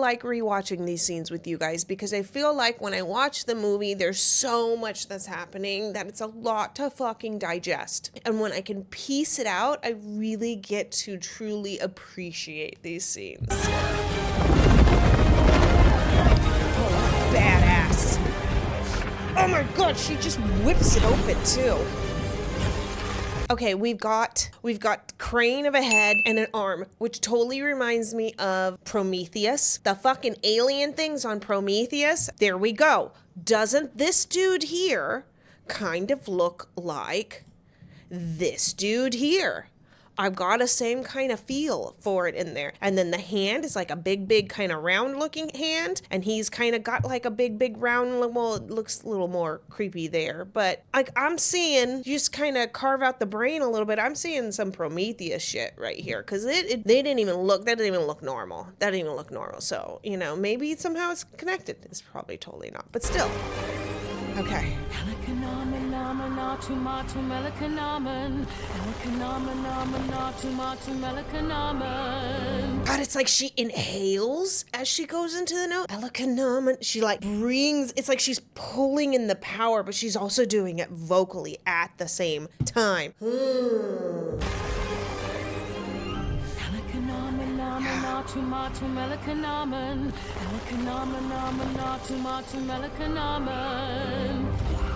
like rewatching these scenes with you guys because I feel like when I watch the movie, there's so much that's happening that it's a lot to fucking digest. And when I can piece it out, I really get to truly appreciate these scenes. Oh, badass. Oh my god, she just whips it open too. Okay, we've got crane of a head and an arm, which totally reminds me of Prometheus. The fucking alien things on Prometheus. There we go. Doesn't this dude here kind of look like this dude here? I've got a same kind of feel for it in there. And then the hand is like a big kind of round looking hand. And he's kind of got like a big round, well, it looks a little more creepy there. But like I'm seeing, just kind of carve out the brain a little bit. I'm seeing some Prometheus shit right here. Cause that didn't even look normal. That didn't even look normal. So, you know, maybe somehow it's connected. It's probably totally not, but still. Okay. God, it's like she inhales as she goes into the note. She like brings, it's like she's pulling in the power, but she's also doing it vocally at the same time.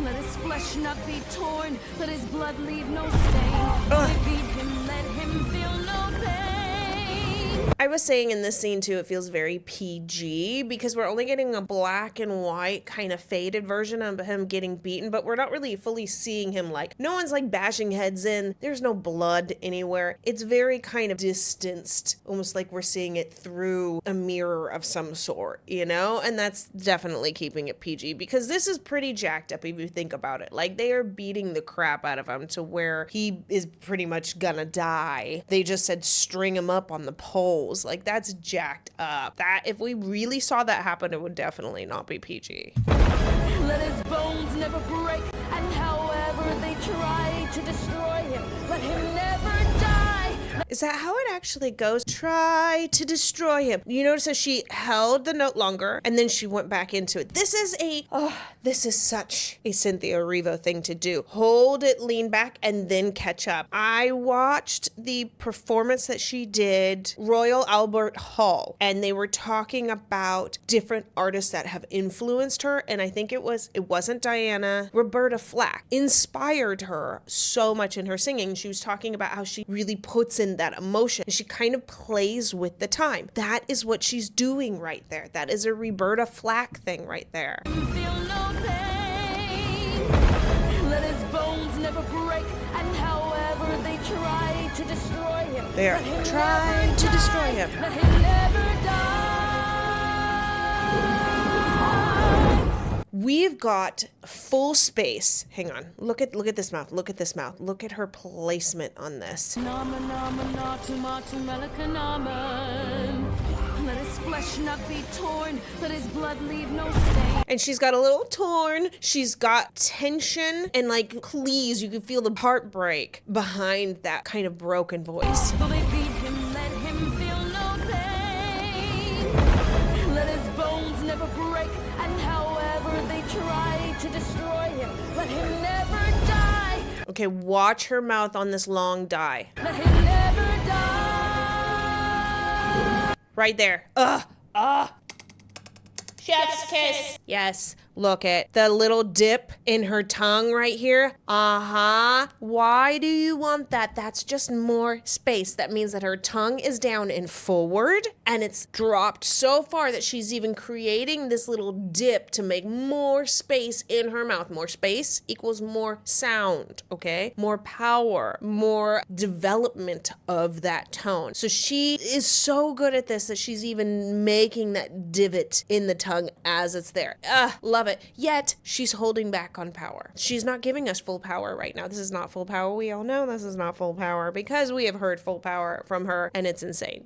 Let his flesh not be torn, let his blood leave no stain. Beat him, let him feel no pain. I was saying in this scene too, it feels very PG because we're only getting a black and white kind of faded version of him getting beaten, but we're not really fully seeing him like, no one's like bashing heads in. There's no blood anywhere. It's very kind of distanced, almost like we're seeing it through a mirror of some sort, you know? And that's definitely keeping it PG because this is pretty jacked up if you think about it. Like they are beating the crap out of him to where he is pretty much gonna die. They just said string him up on the poles. Like that's jacked up. That if we really saw that happen, it would definitely not be PG. Let his bones never break, and however they try to destroy him, let him never die. Is that how it actually goes? Try to destroy him. You notice that she held the note longer and then she went back into it. This is such a Cynthia Erivo thing to do. Hold it, lean back, and then catch up. I watched the performance that she did, Royal Albert Hall, and they were talking about different artists that have influenced her, and I think it wasn't Diana, Roberta Flack inspired her so much in her singing. She was talking about how she really puts in that emotion. She kind of plays with the time. That is what she's doing right there. That is a Roberta Flack thing right there. Feel no pain. Let his bones never break, and however they try to destroy him, They're trying to destroy him. Let him never die. We've got full space. Hang on. Look at this mouth. Look at this mouth. Look at her placement on this. Let his flesh not be torn, let his blood leave no stain. And she's got a little torn. She's got tension and like, please, you can feel the heartbreak behind that kind of broken voice. Though they beat him, let him feel no pain. Let his bones never break, and however they try to destroy him, let him never die. Okay, watch her mouth on this long die. Let him never die. Right there. Chef's kiss. Yes. Look at the little dip in her tongue right here. Why do you want that? That's just more space. That means that her tongue is down and forward and it's dropped so far that she's even creating this little dip to make more space in her mouth. More space equals more sound, okay? More power, more development of that tone. So she is so good at this that she's even making that divot in the tongue as it's there. Love it. Yet she's holding back on power. She's not giving us full power right now. This is not full power. We all know this is not full power because we have heard full power from her and it's insane.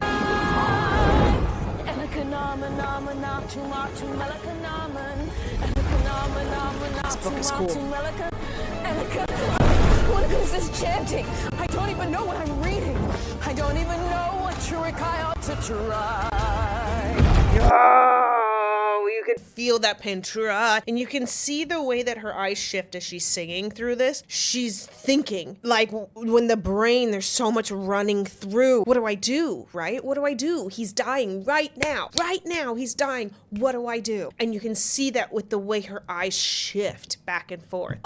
This book is cool. What is this chanting? I don't even know what I'm reading. I don't even know what trick I ought to try. oh, you could feel that pain. And you can see the way that her eyes shift as she's singing through this. She's thinking, like when the brain, there's so much running through. What do I do, right? What do I do? He's dying right now. Right now, he's dying. What do I do? And you can see that with the way her eyes shift back and forth.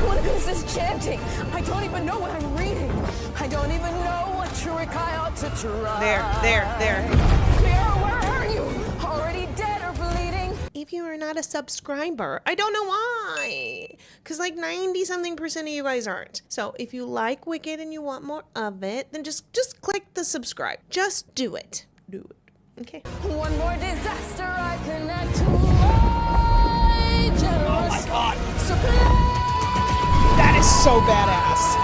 What is this chanting? I don't even know what I'm reading. I don't even know what trick I ought to try. There. Sarah, where are you? Already dead or bleeding? If you are not a subscriber, I don't know why. Because like 90-something% of you guys aren't. So if you like Wicked and you want more of it, then just click the subscribe. Just do it. Do it. Okay. One more disaster I connect to my generous. Oh my God. Supply. That is so badass.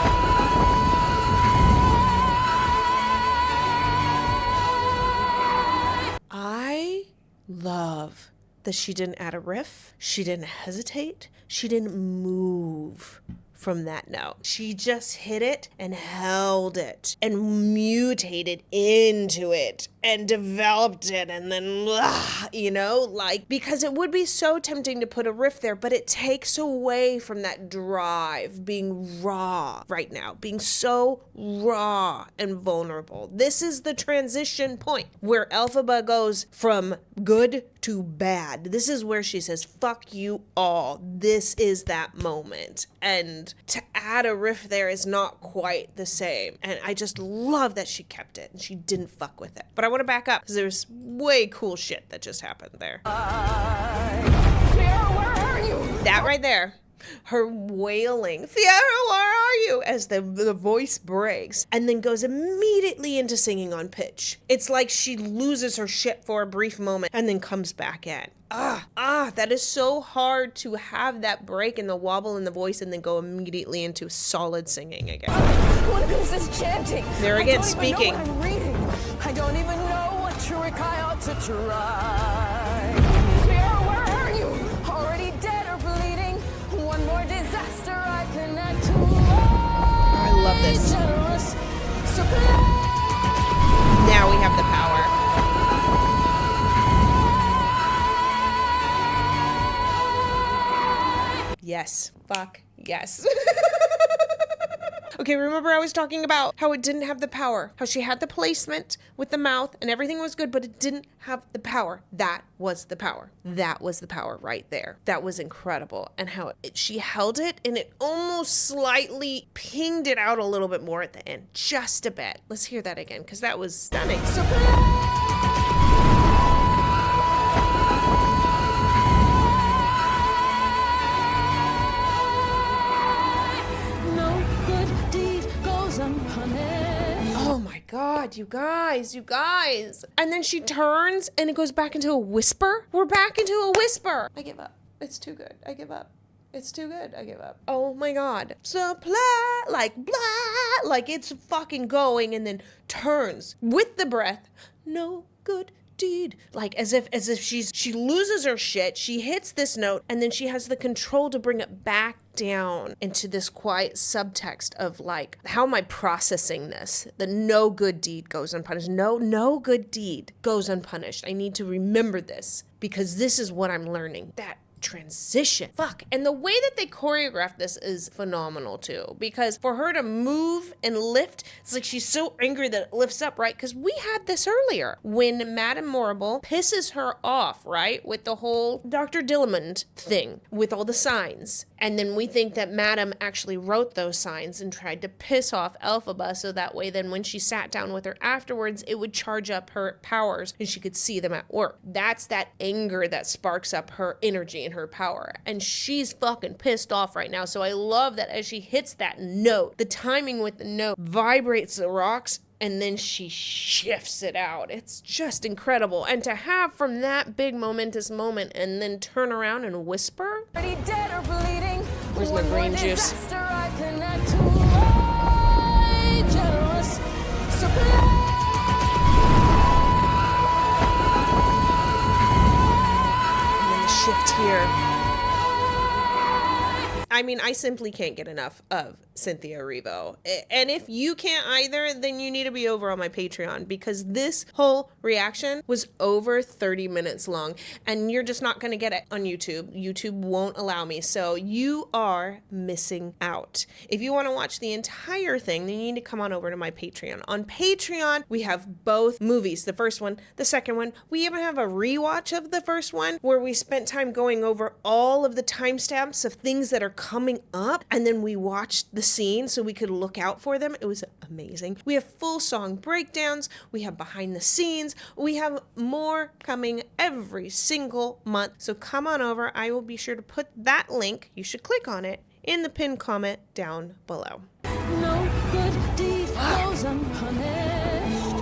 I love that she didn't add a riff. She didn't hesitate. She didn't move from that note. She just hit it and held it and mutated into it and developed it and then, because it would be so tempting to put a riff there, but it takes away from that drive, being raw right now, being so raw and vulnerable. This is the transition point where Elphaba goes from good to bad. This is where she says, fuck you all. This is that moment. And to add a riff there is not quite the same. And I just love that she kept it and she didn't fuck with it. But I want to back up because there's way cool shit that just happened there. Sarah, where are you? That right there. Her wailing, Sierra, where are you? As the voice breaks and then goes immediately into singing on pitch. It's like she loses her shit for a brief moment and then comes back in. That is so hard to have that break in the wobble in the voice and then go immediately into solid singing again. What is this chanting? There again, speaking. I don't even know what I'm reading. I don't even know what trick I ought to try. Sarah, where are you? Already dead or bleeding? One more disaster I connect to. I love this. Generous supply. Now we have the power. Yes. Fuck. Yes. Okay, remember I was talking about how it didn't have the power, how she had the placement with the mouth and everything was good, but it didn't have the power. That was the power. That was the power right there. That was incredible. And how she held it and it almost slightly pinged it out a little bit more at the end. Just a bit. Let's hear that again because that was stunning. Oh my God, you guys. And then she turns and it goes back into a whisper. We're back into a whisper. I give up. It's too good. I give up. It's too good. I give up. Oh my God. Supply, like blah, like it's fucking going and then turns with the breath. No good deed. Like as if she loses her shit. She hits this note and then she has the control to bring it back down into this quiet subtext of like, how am I processing this? The no good deed goes unpunished. No good deed goes unpunished. I need to remember this because this is what I'm learning. That transition. Fuck. And the way that they choreograph this is phenomenal too, because for her to move and lift, it's like she's so angry that it lifts up, right? Because we had this earlier when Madame Morrible pisses her off, right? With the whole Dr. Dillamond thing with all the signs. And then we think that Madame actually wrote those signs and tried to piss off Elphaba so that way then when she sat down with her afterwards, it would charge up her powers and she could see them at work. That's that anger that sparks up her energy and her power. And she's fucking pissed off right now. So I love that as she hits that note, the timing with the note vibrates the rocks and then she shifts it out. It's just incredible. And to have from that big momentous moment and then turn around and whisper. Already dead or bleeding. Where's my green juice? Disaster I connect to my generous supply. Shift here. I mean, I simply can't get enough of Cynthia Erivo. And if you can't either, then you need to be over on my Patreon, because this whole reaction was over 30 minutes long, and you're just not going to get it on YouTube. YouTube won't allow me. So you are missing out. If you want to watch the entire thing, then you need to come on over to my Patreon. On Patreon, we have both movies, the first one, the second one. We even have a rewatch of the first one where we spent time going over all of the timestamps of things that are coming up, and then we watched the scene so we could look out for them. It was amazing. We have full song breakdowns, we have behind the scenes, we have more coming every single month. So come on over. I will be sure to put that link, you should click on it, in the pinned comment down below. No good deed goes unpunished.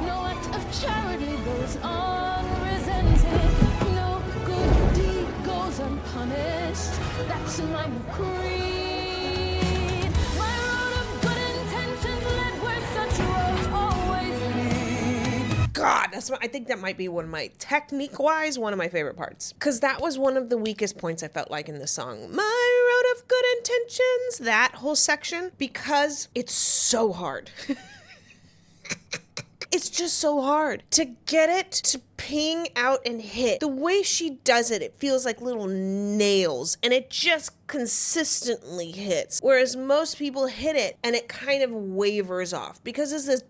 No act of charity goes unresented. No good deed goes unpunished. That's my creed. My road of good intentions led where such roads always lead. God, I think that might be one of my, technique-wise, one of my favorite parts. Because that was one of the weakest points I felt like in the song. My road of good intentions, that whole section, because it's so hard. It's just so hard to get it to ping out and hit. The way she does it, it feels like little nails, and it just consistently hits. Whereas most people hit it and it kind of wavers off, because it's this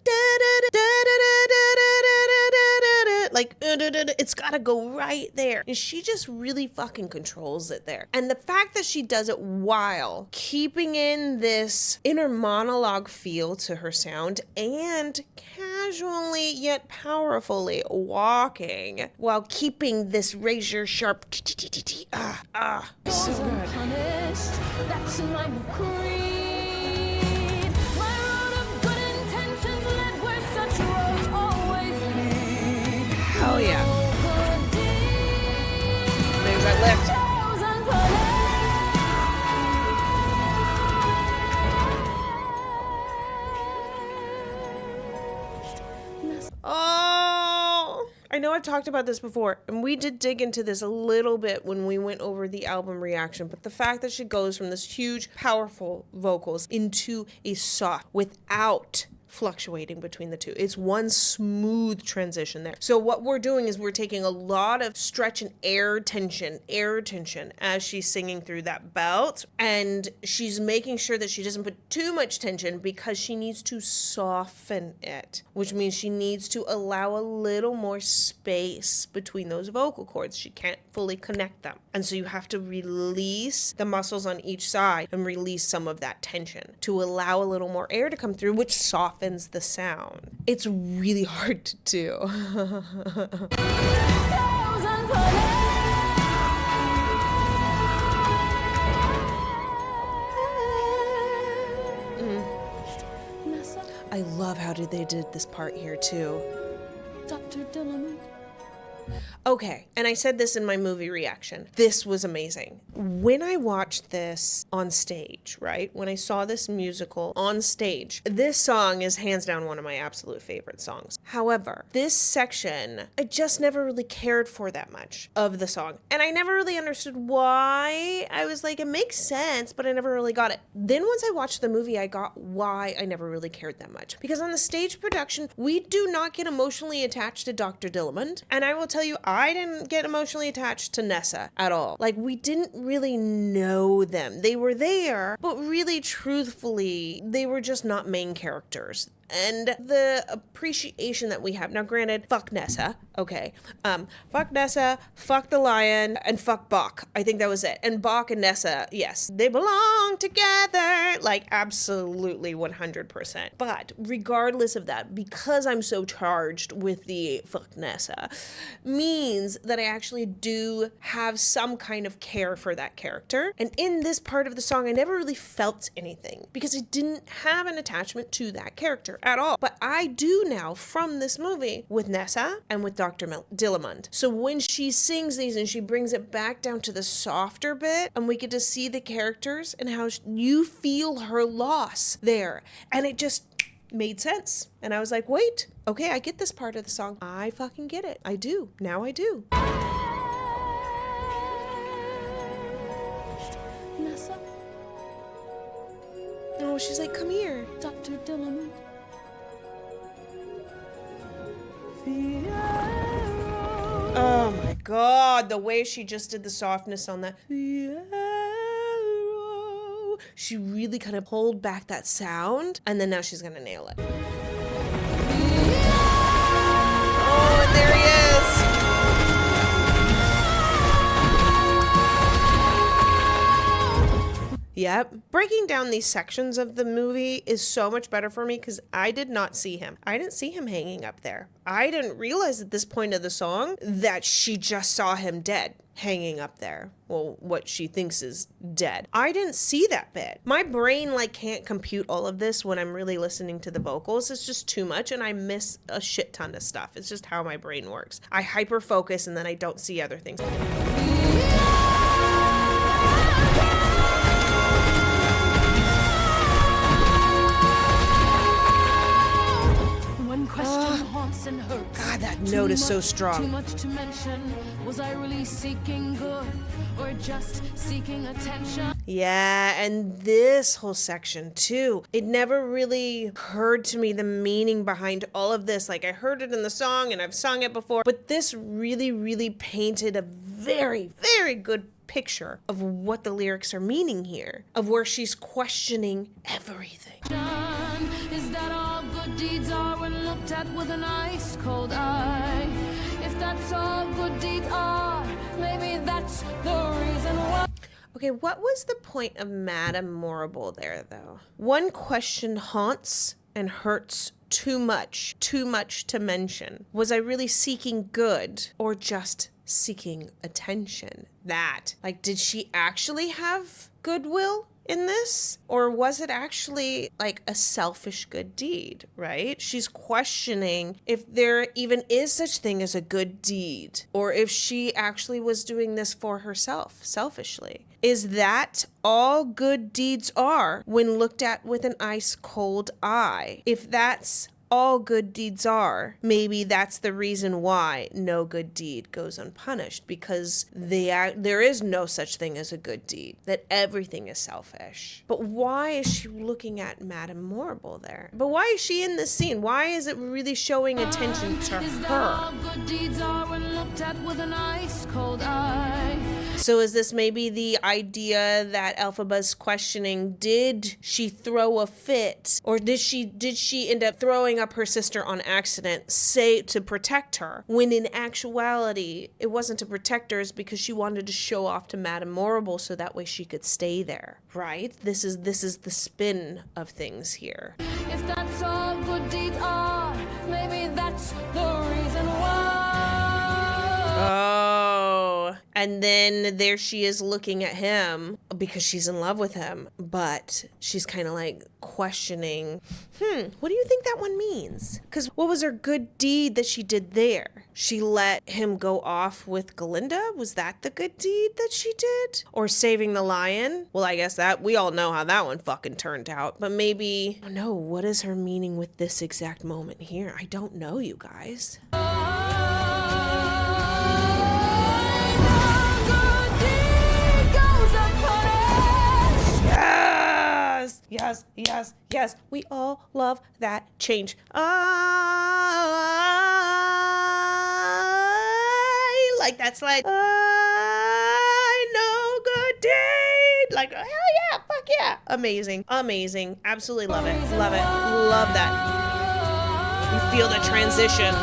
like it's gotta go right there, and she just really fucking controls it there. And the fact that she does it while keeping in this inner monologue feel to her sound, and casually yet powerfully walking while keeping this razor sharp so good. That's my creed. My road of good intentions led where such roads always lead. Hell yeah. No good deed There's that lift. goes unpunished. Oh, I know I've talked about this before, and we did dig into this a little bit when we went over the album reaction, but the fact that she goes from this huge, powerful vocals into a soft without fluctuating between the two. It's one smooth transition there. So what we're doing is we're taking a lot of stretch and air tension as she's singing through that belt, and she's making sure that she doesn't put too much tension, because she needs to soften it, which means she needs to allow a little more space between those vocal cords. She can't fully connect them. And so you have to release the muscles on each side and release some of that tension to allow a little more air to come through, which softens the sound. It's really hard to do. Goes unpunished. I love how they did this part here too. Dr. Dillerman. Okay, and I said this in my movie reaction. This was amazing. When I watched this on stage, right? When I saw this musical on stage, this song is hands down one of my absolute favorite songs. However, this section, I just never really cared for that much of the song. And I never really understood why. I was like, it makes sense, but I never really got it. Then once I watched the movie, I got why I never really cared that much. Because on the stage production, we do not get emotionally attached to Dr. Dillerman. And I will tell you, I didn't get emotionally attached to Nessa at all. Like, we didn't really know them. They were there, but really, truthfully, they were just not main characters. And the appreciation that we have now, granted, fuck Nessa, okay, fuck Nessa, fuck the lion, and fuck Bach. I think that was it. And Bach and Nessa, yes, they belong together, like absolutely 100%. But regardless of that, because I'm so charged with the fuck Nessa, means that I actually do have some kind of care for that character. And in this part of the song, I never really felt anything because I didn't have an attachment to that character at all. But I do now from this movie with Nessa and with Dr. Dillerman. So when she sings these and she brings it back down to the softer bit, and we get to see the characters and how you feel her loss there, and it just made sense. And I was like, wait, okay, I get this part of the song. I fucking get it. I do. Now I do. Nessa. Oh, she's like, come here. Dr. Dylan. Oh my God, the way she just did the softness on that. She really kind of pulled back that sound, and then now she's gonna nail it. Oh, and there he is. Yep. Breaking down these sections of the movie is so much better for me because I did not see him. I didn't see him hanging up there. I didn't realize at this point of the song that she just saw him dead, hanging up there. Well, what she thinks is dead. I didn't see that bit. My brain like can't compute all of this when I'm really listening to the vocals. It's just too much and I miss a shit ton of stuff. It's just how my brain works. I hyper focus and then I don't see other things. One question haunts and hurts. God, that note is so strong. Too much to mention. Was I really seeking good or just seeking attention? Yeah, and this whole section too. It never really occurred to me the meaning behind all of this. Like I heard it in the song and I've sung it before, but this really, really painted a very, very good picture of what the lyrics are meaning here, of where she's questioning everything. Is that all good deeds are when looked at with an ice cold eye? If that's all good deeds are, maybe that's the reason why. Okay, what was the point of Madame Morrible there, though? One question haunts and hurts too much to mention. Was I really seeking good or just seeking attention? That, like, did she actually have goodwill in this? Or was it actually like a selfish good deed, right? She's questioning if there even is such thing as a good deed, or if she actually was doing this for herself, selfishly. Is that all good deeds are when looked at with an ice cold eye? If that's all good deeds are, maybe that's the reason why no good deed goes unpunished, because there is no such thing as a good deed, that everything is selfish. But why is she looking at Madame Morrible there? But why is she in this scene? Why is it really showing attention to her? Good deeds are when looked at with an ice cold eye. So is this maybe the idea that Elphaba's questioning, did she throw a fit, or did she end up throwing up her sister on accident, say to protect her, when in actuality it wasn't to protect her, it's because she wanted to show off to Madame Morrible so that way she could stay there, right? This is the spin of things here. If that's all good deeds are, maybe that's the reason why. Oh, and then there she is looking at him because she's in love with him, but she's kind of like questioning, what do you think that one means? Because what was her good deed that she did there? She let him go off with Galinda? Was that the good deed that she did? Or saving the lion? Well, I guess that we all know how that one fucking turned out, but maybe, no, what is her meaning with this exact moment here? I don't know, you guys. Yes, yes, yes. We all love that change. I like that slide. I know good deed. Like, hell yeah, fuck yeah. Amazing, amazing. Absolutely love it. Love it. Love that. You feel the transition.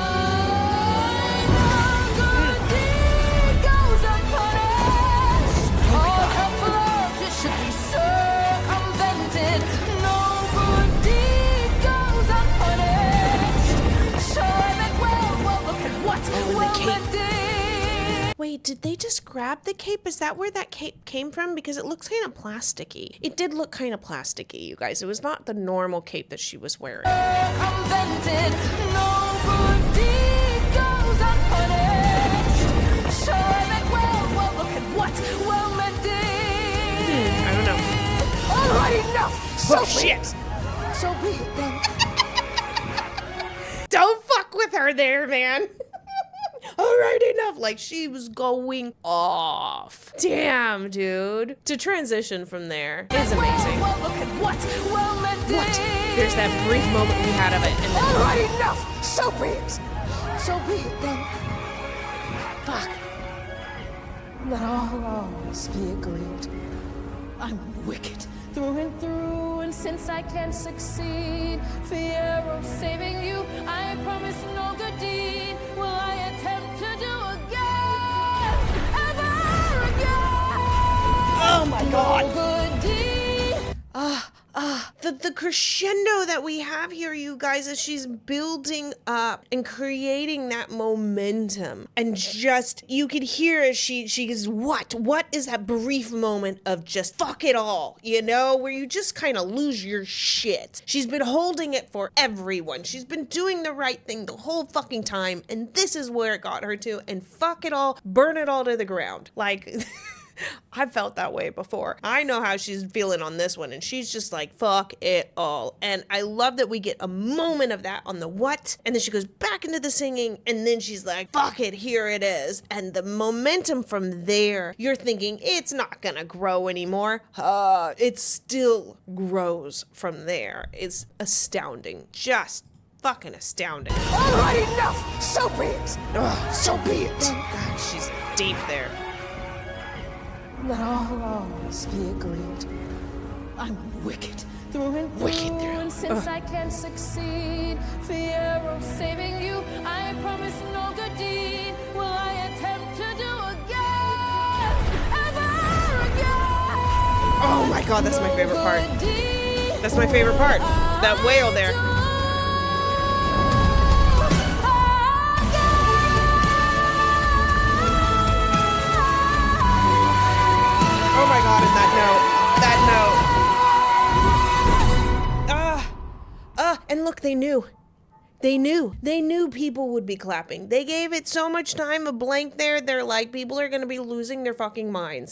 Wait, did they just grab the cape? Is that where that cape came from? Because it looks kind of plasticky. It did look kind of plasticky, you guys. It was not the normal cape that she was wearing. I don't know. All right, enough. Oh, shit. So be it then. Don't fuck with her there, man. All right, enough. Like, she was going off. Damn, dude. To transition from there is amazing. Well, look at what? Well, What? There's that brief moment we had of it, and then All right, enough! So be it! So be it then. fuck. Let all wrongs be agreed. I'm wicked through and through, and since I can't succeed, fear of saving you, I promise no good deed will I attempt to do again, ever again. Oh my god. No good deed. The crescendo that we have here, you guys, as she's building up and creating that momentum, and just, you could hear as she goes, what is that brief moment of just fuck it all, you know, where you just kind of lose your shit. She's been holding it for everyone. She's been doing the right thing the whole fucking time, and this is where it got her to, and fuck it all, burn it all to the ground. Like, I've felt that way before. I know how she's feeling on this one, and she's just like, fuck it all. And I love that we get a moment of that on the what, and then she goes back into the singing, and then she's like, fuck it, here it is. And the momentum from there, you're thinking, it's not gonna grow anymore. It still grows from there. It's astounding. Just fucking astounding. All right, enough! So be it! So be it! God, she's deep there. Let all wrongs be agreed. I'm wicked through and through, Wicked through. and since I can't succeed, fear of saving you, I promise no good deed will I attempt to do again, ever again. Oh my god, that's my favorite part. No good deed That's my favorite part. That wail there. Oh my god, and that note. And look, they knew. They knew people would be clapping. They gave it so much time, a blank there. They're like, people are gonna be losing their fucking minds.